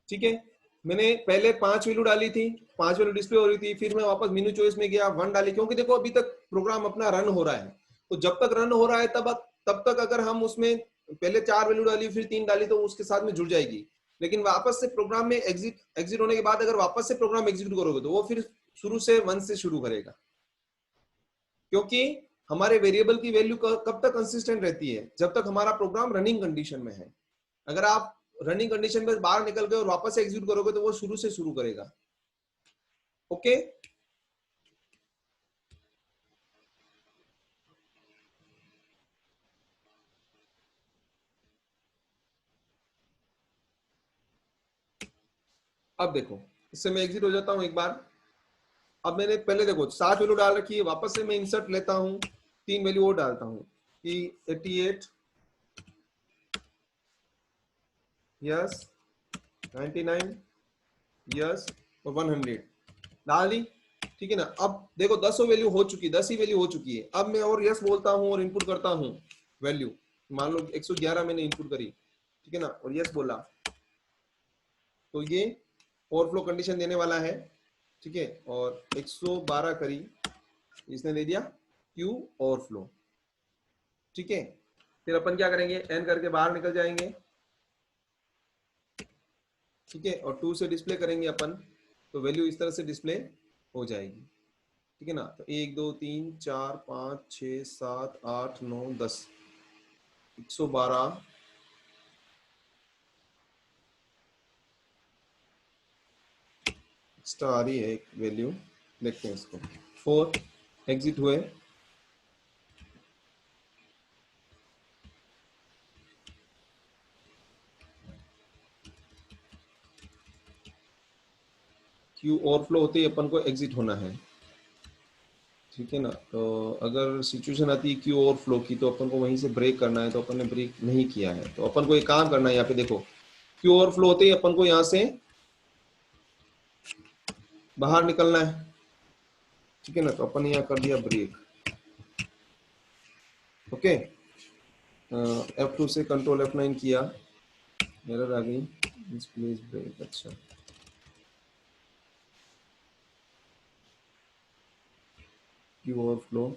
ठीक है, मैंने पहले 5 वैल्यू डाली थी, 5 वैल्यू डिस्प्ले हो रही थी, फिर मैं वापस मेनू चॉइस में गया 1 डाली, क्योंकि देखो अभी तक प्रोग्राम अपना रन हो रहा है। तो जब तक रन हो रहा है तब तक अगर हम उसमें पहले 4 वैल्यू डाली फिर 3 डाली तो उसके साथ में जुड़ जाएगी। लेकिन वापस से प्रोग्राम में एग्जिट होने के बाद अगर वापस से प्रोग्राम एग्जीक्यूट करोगे तो वो फिर शुरू से 1 से शुरू करेगा, क्योंकि हमारे वेरिएबल की वैल्यू कब तक कंसिस्टेंट रहती है, जब तक हमारा प्रोग्राम रनिंग कंडीशन में है। अगर आप रनिंग कंडीशन में बाहर निकल गए और वापस से एग्जीक्यूट करोगे तो वो शुरू से शुरू करेगा। ओके, अब देखो इससे मैं एग्जिट हो जाता हूं एक बार। अब मैंने पहले देखो 7 वैल्यू डाल रखी है, वापस से मैं इंसर्ट लेता हूं, 3 वैल्यू और डालता हूं कि 88 यस, 99 यस और 100 डाल दी। ठीक है ना, अब देखो 10 वैल्यू हो चुकी, 10 ही वैल्यू हो चुकी है। अब मैं और यस बोलता हूं और इनपुट करता हूं वैल्यू, मान लो 111 मैंने इनपुट करी, ठीक है ना, और यस बोला तो ये ओवरफ्लो कंडीशन देने वाला है। ठीक है, और 112 करी, इसने दे दिया क्यू ओवरफ्लो। ठीक है, फिर अपन क्या करेंगे, एन करके बाहर निकल जाएंगे। ठीक है, और 2 से डिस्प्ले करेंगे अपन, तो वैल्यू इस तरह से डिस्प्ले हो जाएगी। ठीक है ना, तो 1 2 3 4 5 6 7 8 9 10, 112 एक्स्ट्रा आ रही है एक वैल्यू, देखते हैं इसको। 4 एग्जिट हुए, क्यू ओवरफ्लो होते ही अपन को एग्जिट होना है। ठीक है ना, तो अगर सिचुएशन आती है क्यू ओवरफ्लो की तो अपन को वहीं से ब्रेक करना है, तो अपन ने ब्रेक नहीं किया है, तो अपन को एक काम करना है। यहाँ पे देखो क्यू ओवरफ्लो होते ही अपन को यहाँ से बाहर निकलना है। ठीक है ना, तो अपन ने यहाँ कर दिया ब्रेक। ओके, F2 से कंट्रोल F9 किया, एरर आ गई, प्लीज ब्रेक। अच्छा, क्यू ओवरफ्लो,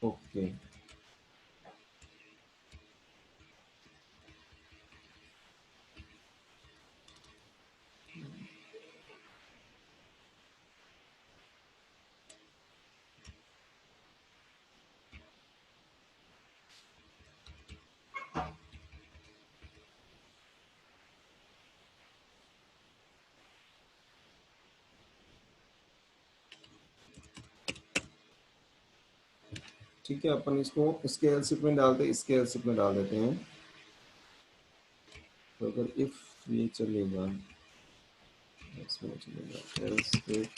ओके। ठीक है, अपन इसको इसके एलसिप में डालते, इसके एलसिप में डाल देते हैं। तो अगर इफ ये चलेगा, इसमें चलेगा एल्स इफ,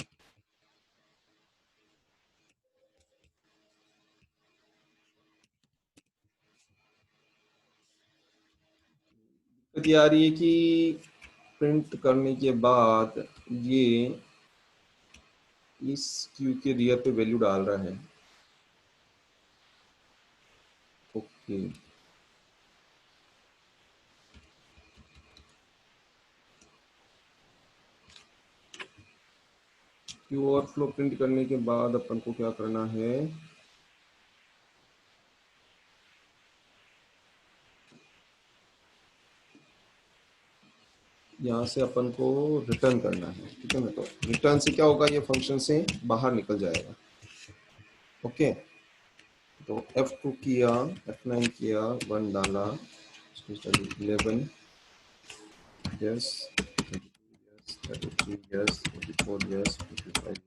दिक्कत आ रही है कि प्रिंट करने के बाद ये इस क्यू के रियर पे वैल्यू डाल रहा है। ओके, क्यू ओवरफ्लो प्रिंट करने के बाद अपन को क्या करना है, यहाँ से अपन को रिटर्न करना है। ठीक है ना, तो रिटर्न से क्या होगा, ये फंक्शन से बाहर निकल जाएगा। ओके, तो F2 किया, F9 किया, 1 डाला, 11 yes, 33 yes, 44 yes, 55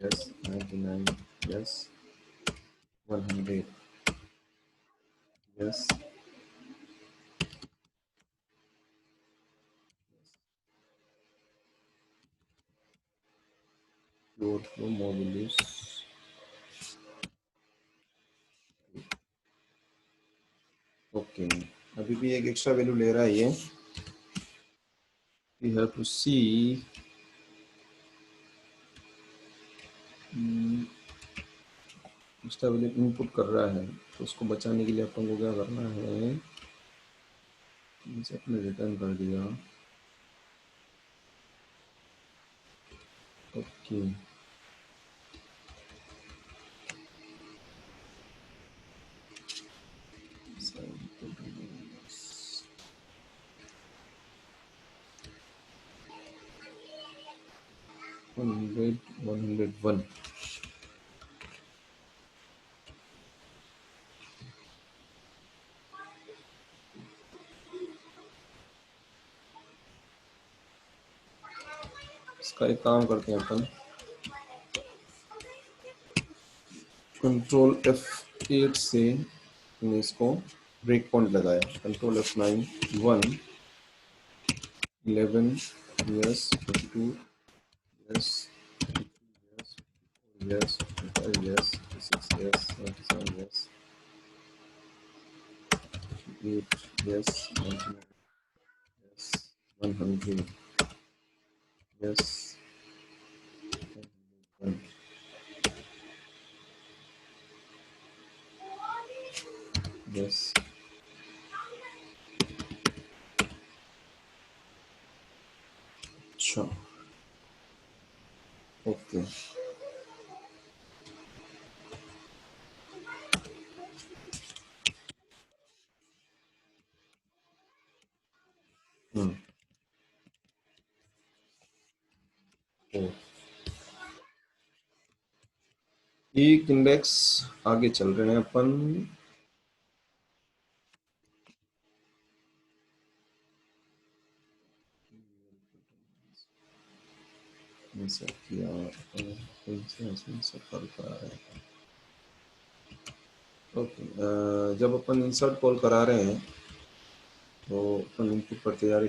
yes, 99 yes, 100 yes, floor flow modulus okay, अभी भी एक एक्स्ट्रा वैल्यू ले रहा है ये. We have to see. Extra value input कर रहा है, तो उसको बचाने के लिए अपन को क्या करना है, इसे अपने रिटर्न कर दिया. ओके, $100, $101. इसका एक काम करते हैं अपन, कंट्रोल F8 से हमने इसको ब्रेक पॉइंट लगाया. Control F9, 1, 11, yes, 22, yes, yes, 25, yes, 26, yes, 27, yes, 8, yes, 99, yes, 100, yes, 1, yes. अच्छा, ओके. एक इंडेक्स आगे चल रहे हैं अपन. इंसर्ट किया इसमें सफल करा रहे हैं. ओके, जब अपन इंसर्ट कॉल करा रहे हैं तो अपन इनपुट करते जा रहे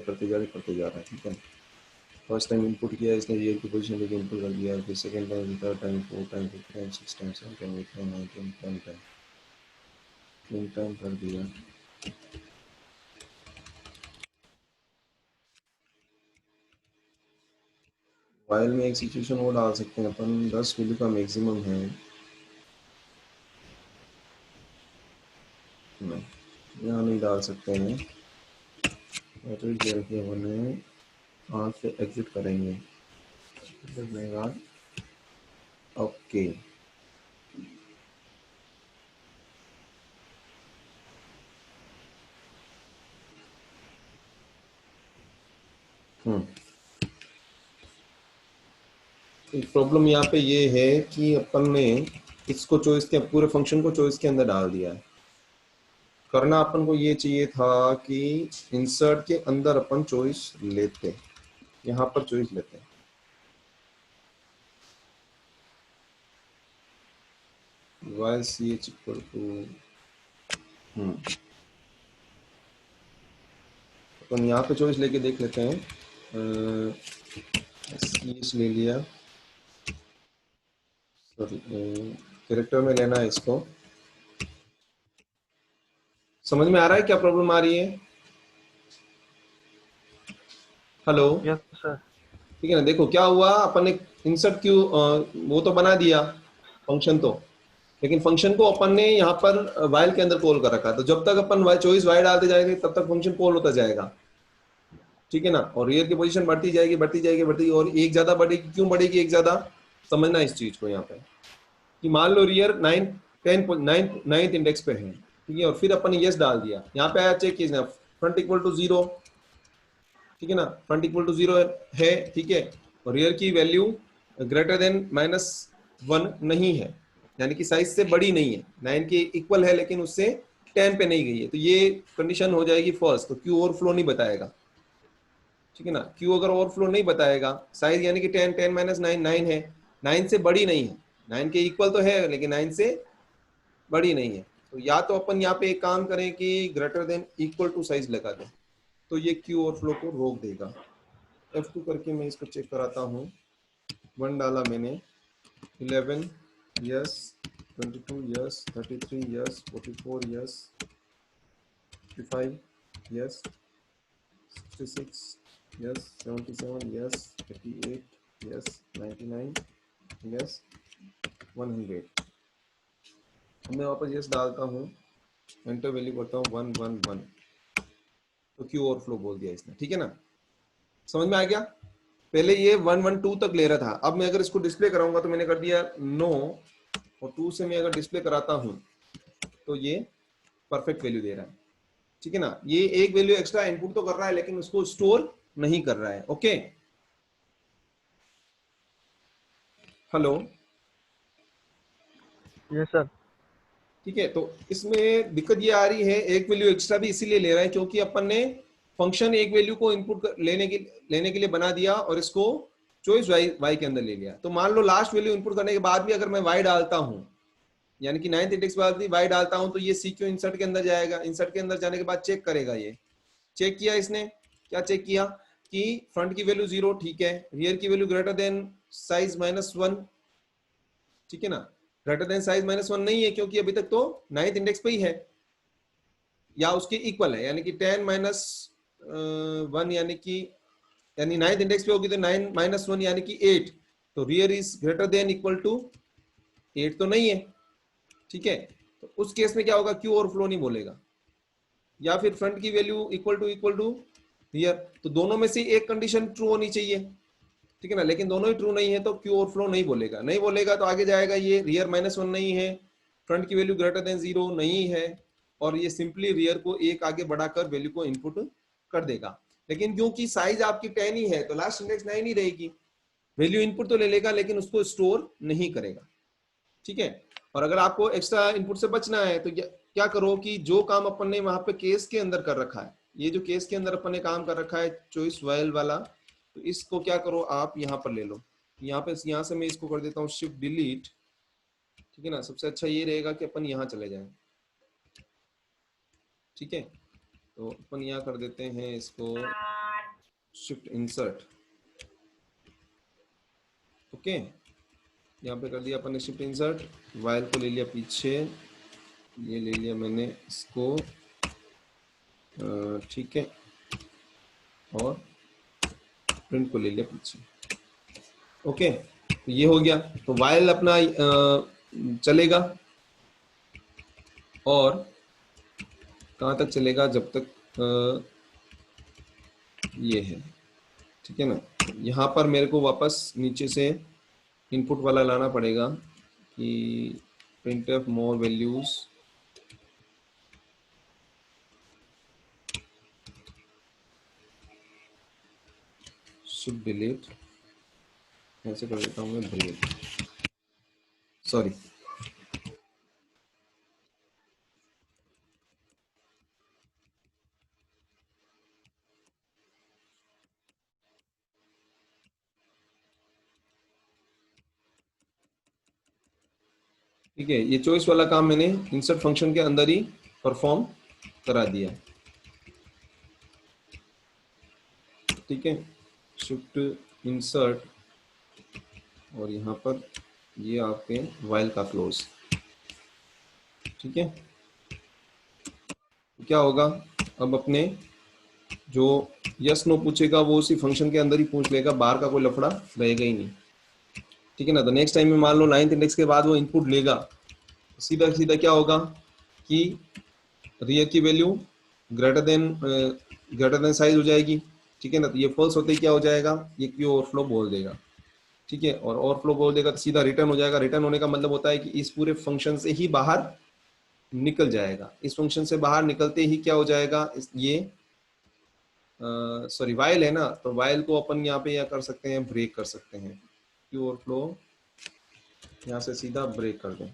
हैं. ठीक है, फर्स्ट टाइम इनपुट किया इसने रियल की पोजीशन लेके इनपुट कर दिया, फिर second time, third time, fourth time, fifth time, six time, seven time, eight time, nine time, 10 time, 3 time कर दिया. वाइल में एक सिचुएशन वो डाल सकते हैं अपन, 10 वैल्यू का मैक्सिमम है. नहीं, यहाँ नहीं डाल सकते हैं. अपन वहाँ से एग्जिट करेंगे. ओके, प्रॉब्लम यहाँ पे ये है कि अपन ने इसको चॉइस के पूरे फंक्शन को चॉइस के अंदर डाल दिया है. करना अपन को ये चाहिए था कि इंसर्ट के अंदर अपन चॉइस लेते, यहाँ पर चॉइस लेते हैं. while ch equal to अपन यहाँ पे चॉइस लेके देख लेते हैं. ch ले लिया, सॉरी कैरेक्टर में लेना है इसको. समझ में आ रहा है क्या प्रॉब्लम आ रही है? Hello, yes sir. ठीक है ना. देखो क्या हुआ, अपन ने इंसर्ट क्यू वो तो बना दिया फंक्शन तो, लेकिन फंक्शन को अपन ने यहाँ पर वाइल के अंदर कॉल कर रखा. तो जब तक अपन चॉइस वाई डालते जाएंगे तब तक फंक्शन कॉल होता जाएगा. ठीक है ना. और रियर की पोजीशन बढ़ती जाएगी और एक ज्यादा बढ़ेगी. क्यों बढ़ेगी एक ज्यादा, समझना इस चीज को यहाँ पे, कि मान लो रियर 9 10 9th इंडेक्स पे है. ठीक है, और फिर अपन ने यस डाल दिया. यहाँ पे आया चेक कीजिए, फ्रंट इक्वल टू 0. ठीक है ना, फ्रंट इक्वल टू 0 है. ठीक है, और रियर की वैल्यू ग्रेटर देन -1 नहीं है, यानी कि साइज से बड़ी नहीं है. 9 के इक्वल है लेकिन उससे 10 पे नहीं गई है, तो ये कंडीशन हो जाएगी फर्स्ट. तो क्यू ओवरफ्लो नहीं बताएगा. ठीक है ना, क्यू अगर ओवरफ्लो नहीं बताएगा, साइज यानी कि 10 10 - 9 9 है, 9 से बड़ी नहीं है. 9 के इक्वल तो है लेकिन 9 से बड़ी नहीं है. तो या तो अपन यहाँ पे एक काम करें कि greater than equal to size लगा दें, तो ये क्यू ओवरफ्लो को रोक देगा. F2 करके मैं इसको चेक कराता हूँ. 1 डाला मैंने, 11 yes, 22 yes, 33 yes, 44 yes, 55, yes. 66, yes. 77, yes. 88, yes. 99, yes. 100। मैं वापस यस डालता हूँ, एंटर वैल्यू करता हूँ 111, तो क्यू ओवरफ्लो बोल दिया इसने, ठीक है ना। समझ में आ गया। पहले ये 112 तक ले रहा था, अब मैं अगर इसको डिस्प्ले कराऊंगा तो मैंने कर दिया नो, और 2 से मैं अगर डिस्प्ले कराता हूं तो ये परफेक्ट वैल्यू दे रहा है, ठीक है ना। ये एक वैल्यू एक्स्ट्रा इनपुट तो कर रहा है लेकिन उसको स्टोर नहीं कर रहा है। Okay, hello, yes sir. ठीक है। तो इसमें दिक्कत ये आ रही है, एक वैल्यू एक्स्ट्रा भी इसीलिए ले रहा है क्योंकि अपन ने फंक्शन एक वैल्यू को इनपुट लेने के लिए बना दिया और इसको चॉइस वाई के अंदर ले लिया। तो मान लो लास्ट वैल्यू इनपुट करने के बाद भी अगर मैं वाई डालता हूं, यानी कि 9th इंडेक्स बाद भी वाई डालता हूं, तो ये सी क्यू इंसर्ट के अंदर जाएगा। इंसर्ट के अंदर जाने के बाद चेक करेगा, ये चेक किया इसने, क्या चेक किया कि फ्रंट की वैल्यू 0, ठीक है, रियर की वैल्यू ग्रेटर देन साइज -1, ठीक है ना। ग्रेटर देन साइज -1 नहीं है क्योंकि अभी तक तो 9th इंडेक्स पे ही है या उसके इक्वल है, यानी कि 10 -1 यानी 9th इंडेक्स पे होगी तो 9 -1 यानी कि 8, तो rear is greater than equal to 8 तो नहीं है, ठीक है। तो उस केस में क्या होगा, क्यू ओवरफ्लो नहीं बोलेगा, या फिर फ्रंट की वैल्यू इक्वल टू रियर, तो दोनों में से एक कंडीशन ट्रू होनी चाहिए, ठीक है ना। लेकिन दोनों ही ट्रू नहीं है तो क्यू ओवरफ्लो नहीं बोलेगा। नहीं बोलेगा तो आगे जाएगा, ये रियर -1 नहीं है, फ्रंट की वैल्यू ग्रेटर देन 0 नहीं है, और ये सिंपली रियर को एक आगे बढ़ाकर वैल्यू को इनपुट कर देगा। लेकिन क्योंकि साइज आपकी 10 ही है तो लास्ट इंडेक्स 9 ही रहेगी, वैल्यू इनपुट तो ले लेगा लेकिन उसको स्टोर नहीं करेगा, ठीक है। और अगर आपको एक्स्ट्रा इनपुट से बचना है तो क्या करो कि जो काम अपन ने वहां पे केस के अंदर कर रखा है, ये जो केस के अंदर अपन ने काम कर रखा है चॉइस वाइल वाला, तो इसको क्या करो आप यहाँ पर ले लो। यहाँ से मैं इसको कर देता हूँ शिफ्ट डिलीट, ठीक है ना। सबसे अच्छा ये रहेगा कि अपन यहाँ चले जाएं, ठीक है। तो अपन यहाँ कर देते हैं इसको शिफ्ट इंसर्ट, ओके। यहाँ पे कर दिया अपन ने शिफ्ट इंसर्ट, वाइल को ले लिया पीछे, ये ले लिया मैंने इसको, ठीक है, और प्रिंट को ले लिया पीछे, ओके। तो ये हो गया। तो वाइल अपना चलेगा, और कहाँ तक चलेगा, जब तक ये है, ठीक है ना। यहाँ पर मेरे को वापस नीचे से इनपुट वाला लाना पड़ेगा कि printf more values, should delete, ऐसे कर देता हूँ मैं डिलीट, सॉरी। ठीक है, ये चॉइस वाला काम मैंने इंसर्ट फंक्शन के अंदर ही परफॉर्म करा दिया, ठीक है। शिफ्ट इंसर्ट, और यहाँ पर ये आपके वाइल का क्लोज, ठीक है। क्या होगा, अब अपने जो यस नो पूछेगा वो उसी फंक्शन के अंदर ही पूछ लेगा, बाहर का कोई लफड़ा रहेगा ही नहीं, ठीक है ना। तो नेक्स्ट टाइम में मान लो 9th इंडेक्स के बाद वो इनपुट लेगा, सीधा सीधा क्या होगा कि रियर की वैल्यू ग्रेटर देन साइज हो जाएगी, ठीक है ना। तो ये फॉल्स होते ही क्या हो जाएगा, ये क्यू ओवरफ्लो बोल देगा, ठीक है। और ओवरफ्लो बोल देगा तो सीधा रिटर्न हो जाएगा। रिटर्न होने का मतलब होता है कि इस पूरे फंक्शन से ही बाहर निकल जाएगा। इस फंक्शन से बाहर निकलते ही क्या हो जाएगा, ये सॉरी वाइल है ना, तो वाइल को अपन यहाँ पे या कर सकते हैं ब्रेक कर सकते हैं, क्यू ओवरफ्लो यहाँ से सीधा ब्रेक कर दें,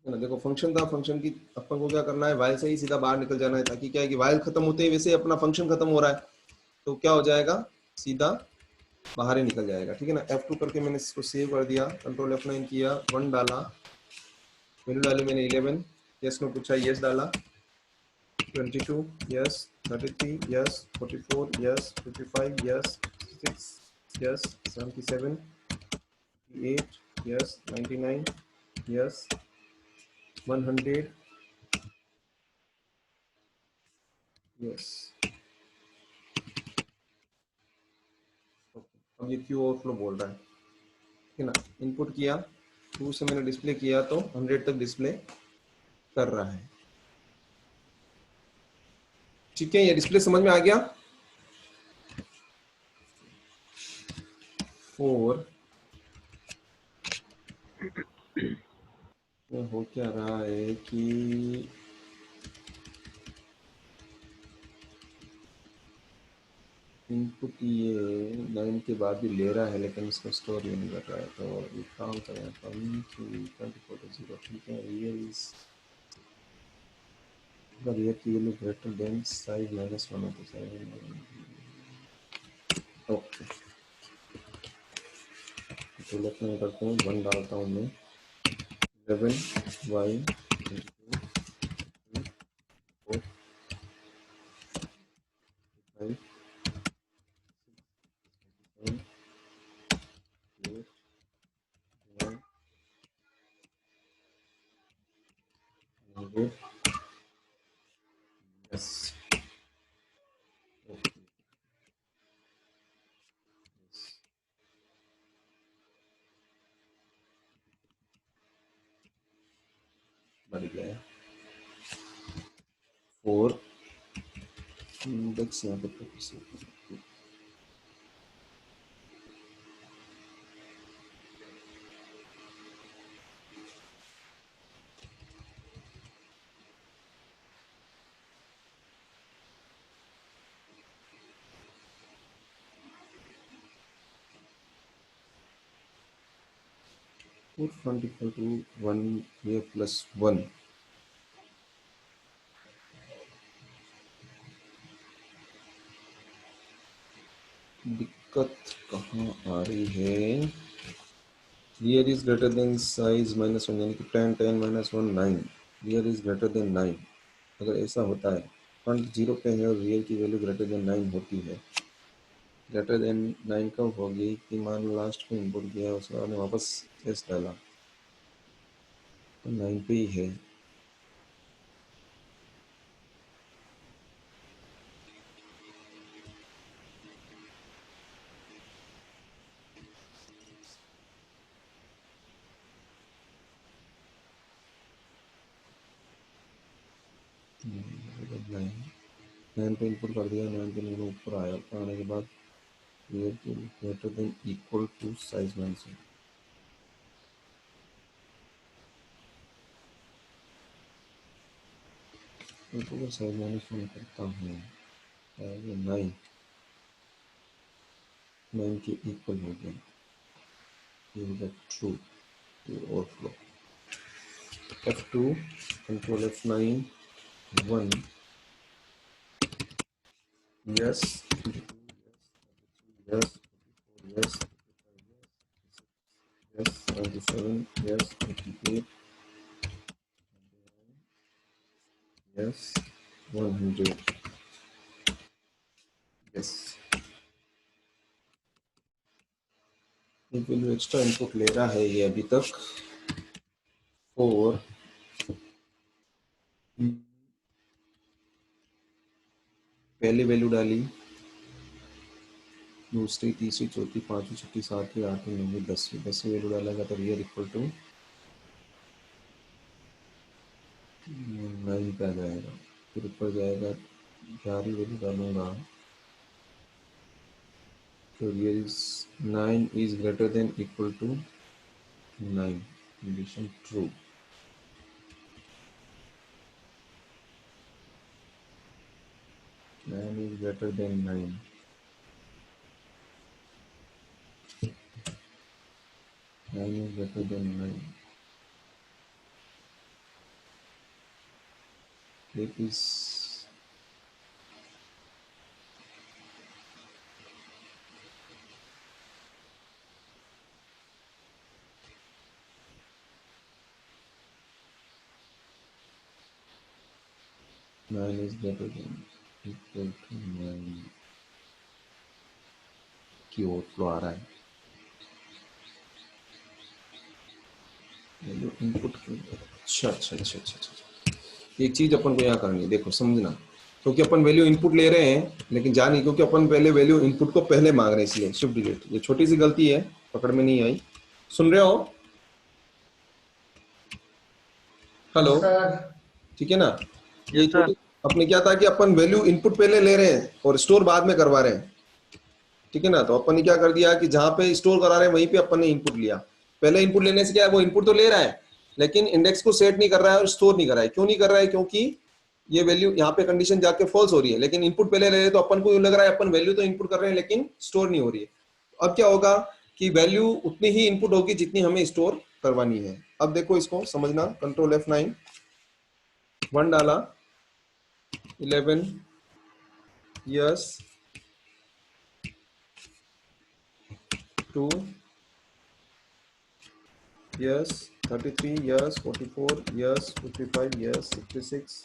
देखो फंक्शन था, फंक्शन की अपन को क्या करना है, वाइल से ही सीधा बाहर निकल जाना है, ताकि क्या है कि वाइल खत्म होते ही वैसे अपना फंक्शन खत्म हो रहा है, तो क्या हो जाएगा, सीधा बाहर ही निकल जाएगा, ठीक है ना। F2 करके मैंने इसको सेव कर दिया, कंट्रोल F9 किया, 1 डाला, वैल्यू डाली मैंने 11, यस नो पूछा, यस डाला, 22 yes, 33 yes, 44 yes, 55 yes, 6 yes, 77 8 yes, 99 yes, 100 yes, अब ये क्यू ओवरफ्लो बोल रहा है, ठीक है ना। इनपुट किया, 2 से मैंने डिस्प्ले किया तो 100 तक डिस्प्ले कर रहा है। ठीक है, ये डिस्प्ले समझ में आ गया। 4 में हो क्या रहा है कि इनपुट ये 9 के बाद भी ले रहा है, लेकिन इसको स्टोर ही नहीं कर रहा है। तो ये काम करें अपन कि 24/0, ठीक है। रियल इज रियल की वैल्यू ग्रेटर देन साइज -1 है, तो साइज, ओके। तो लेकिन करते हैं 1 डालता हूँ मैं, 11y 4 5 7 8 9 100, यस, ओके, बढ़ गया। 4 इंडेक्स यहाँ पे तो 4 to 1 ये +1, दिक्कत कहाँ आ रही है। Here is greater than size -1, यानी कि 10 10 -1 9, here is greater than 9। अगर ऐसा होता है, फ्रंट 0 पे है और रियल की वैल्यू ग्रेटर देन 9 होती है। ग्रेटर देन 9 कब होगी कि मान लो लास्ट में इनपुट किया, उसके बाद वापस एस डाला तो 9 पे ही है। नाइन 9 पे इनपुट कर दिया, 9 पे मेरे ऊपर आया, ऊपर आने के बाद रियल की greater than equal to size -1। तो साइज -1 करता हूँ, ये 9 के इक्वल हो गया, ये हो गया true, to overflow। F2 control F9 1 yes, yes, yes, yes, 77 yes, 88 yes, 100 yes। एक वैल्यू एक्स्ट्रा इनपुट ले रहा है ये अभी तक। 4 पहली वैल्यू डाली, दूसरी, तीसरी, चौथी, पांचवी, छठी, सातवीं, आठवीं, नौवीं, 10वीं वैल्यू डालेगा तो रियल इक्वल टू 9 पे आ जाएगा। फिर ऊपर जाएगा, 11वीं वैल्यू डालूंगा तो real is 9 is greater than equal to 9, condition true। 9 is greater than 9, 9 is greater than 9, it is 9 is greater than equal to 9 की ओवरफ्लो आ रहा है। वैल्यू इनपुट की, अच्छा अच्छा अच्छा अच्छा अच्छा, एक चीज अपन को यहाँ करनी है, देखो समझना। क्योंकि अपन वैल्यू इनपुट ले रहे हैं लेकिन जा नहीं, क्योंकि अपन पहले वैल्यू इनपुट को पहले मांग रहे हैं, इसलिए शिफ्ट डिलीट। ये छोटी सी गलती है, पकड़ में नहीं आई। सुन रहे हो? हेलो? सर। ठीक है ना? ये यस सर। छोटी, अपने क्या था कि अपन वैल्यू इनपुट पहले ले रहे हैं और स्टोर बाद में करवा रहे हैं। ठीक है ना? तो अपन ने क्या कर दिया कि जहां पे स्टोर करा रहे हैं वहीं पे अपन ने इनपुट लिया। पहले इनपुट लेने से क्या है, वो इनपुट तो ले रहा है लेकिन इंडेक्स को सेट नहीं कर रहा है और स्टोर नहीं कर रहा है। क्यों नहीं कर रहा है? क्योंकि ये वैल्यू यहाँ पे कंडीशन जाके फॉल्स हो रही है, लेकिन इनपुट पहले ले रहे तो अपन को लग रहा है अपन वैल्यू तो इनपुट कर रहे हैं लेकिन स्टोर नहीं हो रही है। अब क्या होगा कि वैल्यू उतनी ही इनपुट होगी जितनी हमें स्टोर करवानी है। अब देखो इसको समझना, कंट्रोल F9, 1 डाला, 11 yes, 2 yes, 33 yes, 44 yes, 55 yes, 66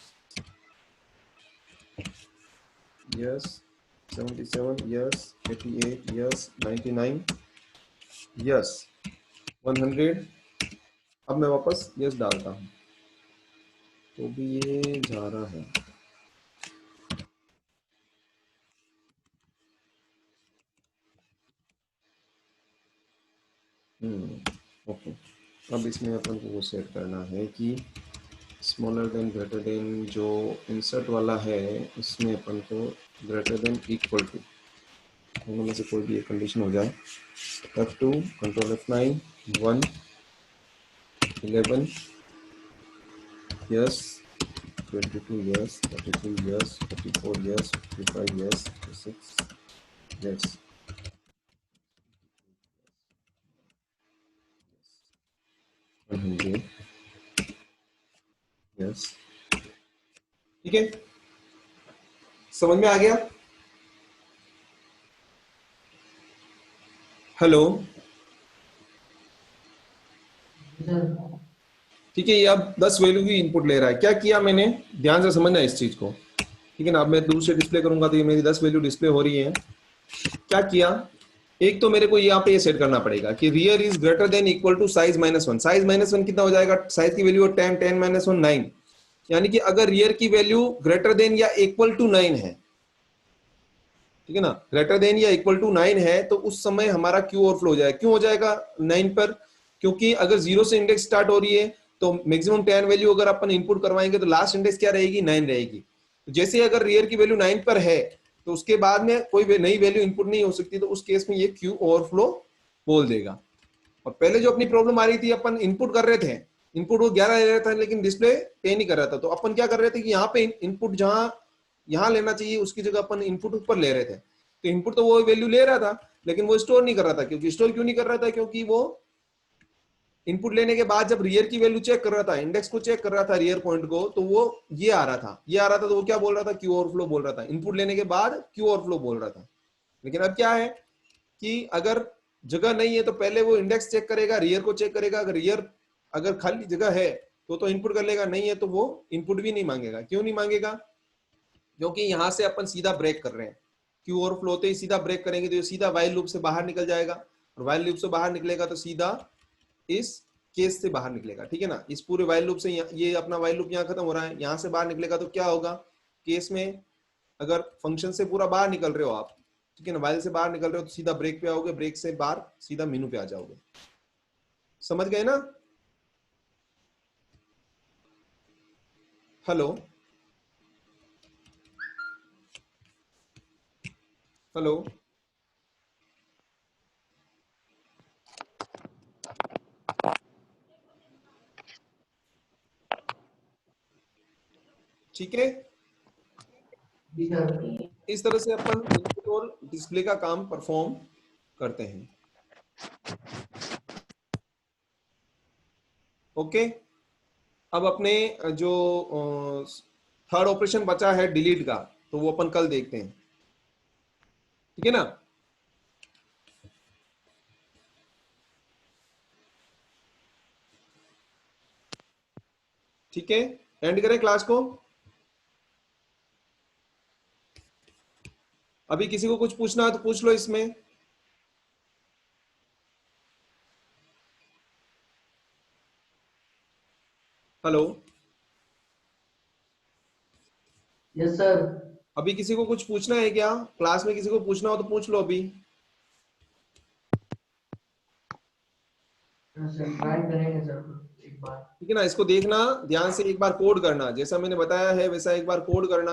yes, 77 yes, 88 yes, 99 yes, 100। अब मैं वापस यस डालता हूँ तो भी ये जा रहा है। ओके। अब इसमें अपन को वो सेट करना है कि स्मॉलर देन ग्रेटर देन, जो इंसर्ट वाला है इसमें अपन को ग्रेटर देन इक्वल टू, दोनों में से कोई भी एक कंडीशन हो जाए। F2, control F9, 1, 11 yes, 22 yes, 33 yes, 34 yes, 55 yes, 56 yes, 100 yes. ठीक है, समझ में आ गया? हेलो? ठीक है, ये अब 10 वैल्यू की इनपुट ले रहा है। क्या किया मैंने, ध्यान से समझना इस चीज को। ठीक है ना? अब मैं दूर से डिस्प्ले करूंगा तो ये मेरी 10 वैल्यू डिस्प्ले हो रही है। क्या किया, एक तो मेरे को यहाँ पे ये सेट करना पड़ेगा कि rear is greater than equal to size -1। Size -1 कितना हो जाएगा? साइज की वैल्यू 10, 10 -1 9। यानी कि अगर रियर की वैल्यू ग्रेटर देन या इक्वल टू 9 है, ठीक है ना, ग्रेटर देन या इक्वल टू 9 है, तो उस समय हमारा क्यू ओवरफ्लो हो जाएगा। क्यों हो जाएगा 9 पर? क्योंकि अगर 0 से इंडेक्स स्टार्ट हो रही है तो मैक्सिमम 10 वैल्यू अगर अपन इनपुट करवाएंगे तो लास्ट इंडेक्स क्या रहेगी? 9 रहेगी। तो जैसे अगर रियर की वैल्यू 9 पर है तो उसके बाद में कोई नई वैल्यू इनपुट नहीं हो सकती, तो उस केस में ये क्यू ओवरफ्लो बोल देगा। और पहले जो अपनी प्रॉब्लम आ रही थी, अपन इनपुट कर रहे थे, इनपुट वो 11 ले रहा था लेकिन डिस्प्ले पे नहीं कर रहा था, तो अपन क्या कर रहे थे कि यहाँ पे इनपुट जहां यहाँ लेना चाहिए उसकी जगह अपन इनपुट ऊपर ले रहे थे। तो इनपुट तो वो वैल्यू ले रहा था लेकिन वो स्टोर नहीं कर रहा था। क्योंकि स्टोर क्यों नहीं कर रहा था? क्योंकि वो इनपुट लेने के बाद जब रियर की वैल्यू चेक कर रहा था, इंडेक्स को चेक कर रहा था, रियर पॉइंट को, तो वो ये आ रहा था, ये आ रहा था, तो वो क्या बोल रहा था? क्यू ओवरफ्लो बोल रहा था। इनपुट लेने के बाद क्यू ओवरफ्लो बोल रहा था। लेकिन अब क्या है कि अगर जगह नहीं है तो पहले वो इंडेक्स चेक करेगा, रियर को चेक करेगा। अगर रियर अगर खाली जगह है तो इनपुट कर लेगा, नहीं है तो वो इनपुट भी नहीं मांगेगा। क्यों नहीं मांगेगा? क्योंकि यहां से अपन सीधा ब्रेक कर रहे हैं। क्यू ओवरफ्लो होते ही सीधा ब्रेक करेंगे तो ये सीधा वाइल लूप से बाहर निकल जाएगा, और वाइल लूप से बाहर निकलेगा तो सीधा इस केस से बाहर निकलेगा। ठीक है ना? इस पूरे वाइल लूप से ये अपना वाइल लूप यहाँ खत्म हो रहा है, यहाँ से बाहर निकलेगा तो क्या होगा केस में? अगर फंक्शन से पूरा बाहर निकल रहे हो आप, ठीक है ना, वाइल से बाहर निकल रहे हो तो सीधा ब्रेक पे आओगे, ब्रेक से बाहर सीधा मेनू पे आ जाओगे। समझ गए ना? हेलो? हेलो? ठीक है, जी सर। इस तरह से अपन इनपुट और डिस्प्ले का काम परफॉर्म करते हैं। ओके, अब अपने जो थर्ड ऑपरेशन बचा है डिलीट का, तो वो अपन कल देखते हैं। ठीक है ना? ठीक है, एंड करें क्लास को। अभी किसी को कुछ पूछना है तो पूछ लो इसमें। हेलो? Yes sir. अभी किसी को कुछ पूछना है क्या? क्लास में किसी को पूछना हो तो पूछ लो अभी। सर ट्राई करेंगे सर एक बार। ठीक है ना, इसको देखना ध्यान से, एक बार कोड करना जैसा मैंने बताया है वैसा एक बार कोड करना,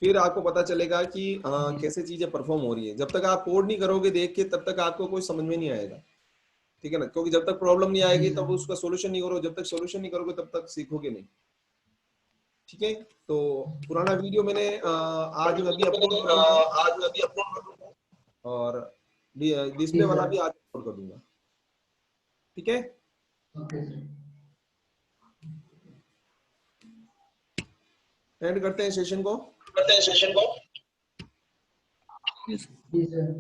फिर आपको पता चलेगा कि जी कैसे चीजें परफॉर्म हो रही है। जब तक आप कोड नहीं करोगे देख के तब तक आपको कोई समझ में नहीं आएगा। ठीक है ना, क्योंकि जब तक प्रॉब्लम नहीं जी आएगी सर। तब उसका सोल्यूशन नहीं करोगे, जब तक सोल्यूशन नहीं करोगे तब तक सीखोगे नहीं। ठीक है, तो पुराना वीडियो मैंने आज मैं अभी अपलोड कर दूंगा, आज मैं अभी अपलोड कर दूंगा। और जी डिस्प्ले वाला सर। भी आज अपलोड कर दूंगा। ठीक है, ओके सर। एंड करते हैं सेशन को। करते हैं सेशन को। जी सर।